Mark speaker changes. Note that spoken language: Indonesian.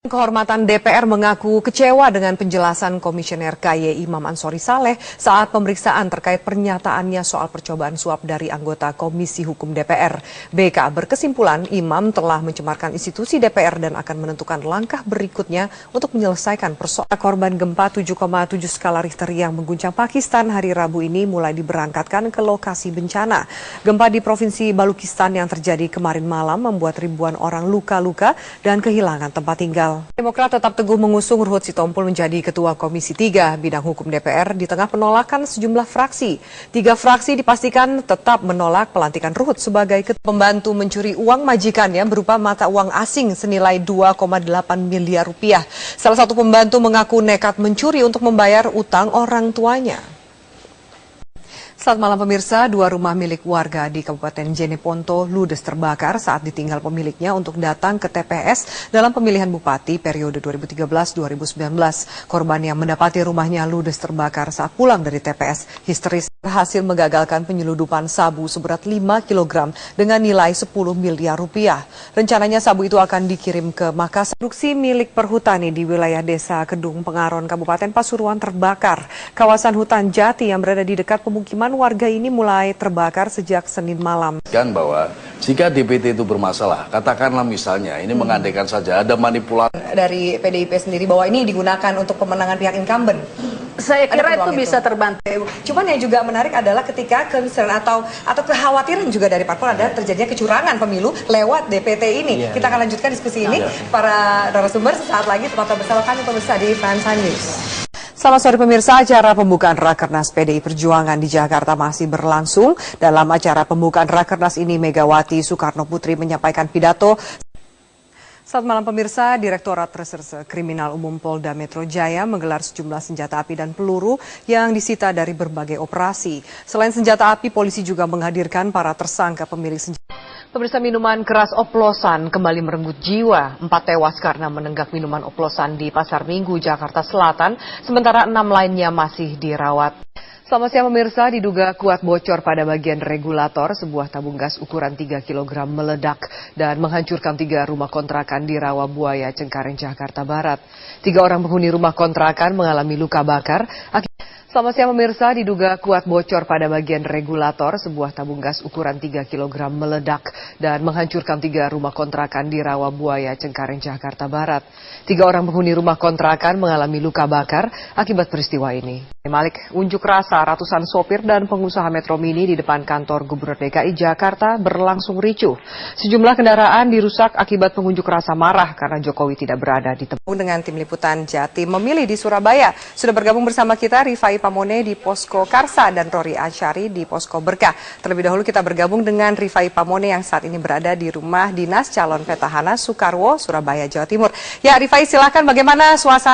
Speaker 1: Kehormatan DPR mengaku kecewa dengan penjelasan Komisioner KY Imam Ansori Saleh saat pemeriksaan terkait pernyataannya soal percobaan suap dari anggota Komisi Hukum DPR. BK berkesimpulan Imam telah mencemarkan institusi DPR dan akan menentukan langkah berikutnya untuk menyelesaikan persoalan korban gempa 7,7 skala Richter yang mengguncang Pakistan hari Rabu ini mulai diberangkatkan ke lokasi bencana. Gempa di Provinsi Balukistan yang terjadi kemarin malam membuat ribuan orang luka-luka dan kehilangan tempat tinggal. Demokrat tetap teguh mengusung Ruhut Sitompul menjadi Ketua Komisi 3 Bidang Hukum DPR di tengah penolakan sejumlah fraksi. 3 fraksi dipastikan tetap menolak pelantikan Ruhut sebagai pembantu mencuri uang majikannya berupa mata uang asing senilai 2,8 miliar rupiah. Salah satu pembantu mengaku nekat mencuri untuk membayar utang orang tuanya. Selamat malam pemirsa, 2 rumah milik warga di Kabupaten Jeneponto ludes terbakar saat ditinggal pemiliknya untuk datang ke TPS dalam pemilihan bupati periode 2013-2019. Korban yang mendapati rumahnya ludes terbakar saat pulang dari TPS histeris berhasil mengagalkan penyeludupan sabu seberat 5 kg dengan nilai 10 miliar rupiah. Rencananya sabu itu akan dikirim ke Makassar. Produksi milik perhutani di wilayah Desa Kedung Pengaron, Kabupaten Pasuruan terbakar. Kawasan hutan jati yang berada di dekat pemukiman warga ini mulai terbakar sejak Senin malam.
Speaker 2: Bahwa jika DPT itu bermasalah, katakanlah misalnya ini mengandaikan saja ada manipulasi
Speaker 1: dari PDIP sendiri bahwa ini digunakan untuk pemenangan pihak incumbent.
Speaker 3: Saya kira itu bisa terbantu.
Speaker 1: Cuman yang juga menarik adalah ketika concern atau kekhawatiran juga dari parpol ada terjadinya kecurangan pemilu lewat DPT ini. Kita akan lanjutkan diskusi ini. Para narasumber sesaat lagi tetap bersama kami pemirsa di Prime News. Selamat sore pemirsa, acara pembukaan Rakernas PDI Perjuangan di Jakarta masih berlangsung. Dalam acara pembukaan Rakernas ini Megawati Soekarno Putri menyampaikan pidato. Selamat malam pemirsa, Direktorat Reserse Kriminal Umum Polda Metro Jaya menggelar sejumlah senjata api dan peluru yang disita dari berbagai operasi. Selain senjata api, polisi juga menghadirkan para tersangka pemilik senjata. Pemirsa, minuman keras oplosan kembali merenggut jiwa. 4 tewas karena menenggak minuman oplosan di Pasar Minggu, Jakarta Selatan, sementara 6 lainnya masih dirawat. Selamat siang pemirsa, diduga kuat bocor pada bagian regulator, sebuah tabung gas ukuran 3 kg meledak dan menghancurkan 3 rumah kontrakan di Rawabuaya, Cengkareng, Jakarta Barat. 3 orang penghuni rumah kontrakan mengalami luka bakar. Selamat siang pemirsa, diduga kuat bocor pada bagian regulator, sebuah tabung gas ukuran 3 kg meledak dan menghancurkan 3 rumah kontrakan di Rawabuaya, Cengkareng, Jakarta Barat. 3 orang penghuni rumah kontrakan mengalami luka bakar akibat peristiwa ini. Malik, unjuk rasa ratusan sopir dan pengusaha Metro Mini di depan kantor Gubernur DKI Jakarta berlangsung ricuh. Sejumlah kendaraan dirusak akibat pengunjuk rasa marah karena Jokowi tidak berada di tempat. Dengan tim liputan Jatim memilih di Surabaya, sudah bergabung bersama kita Rifai Pamone di Posko Karsa dan Rory Asyari di Posko Berkah. Terlebih dahulu kita bergabung dengan Rifai Pamone yang saat ini berada di rumah dinas calon petahana Soekarwo, Surabaya, Jawa Timur. Ya Rifai, silakan bagaimana suasana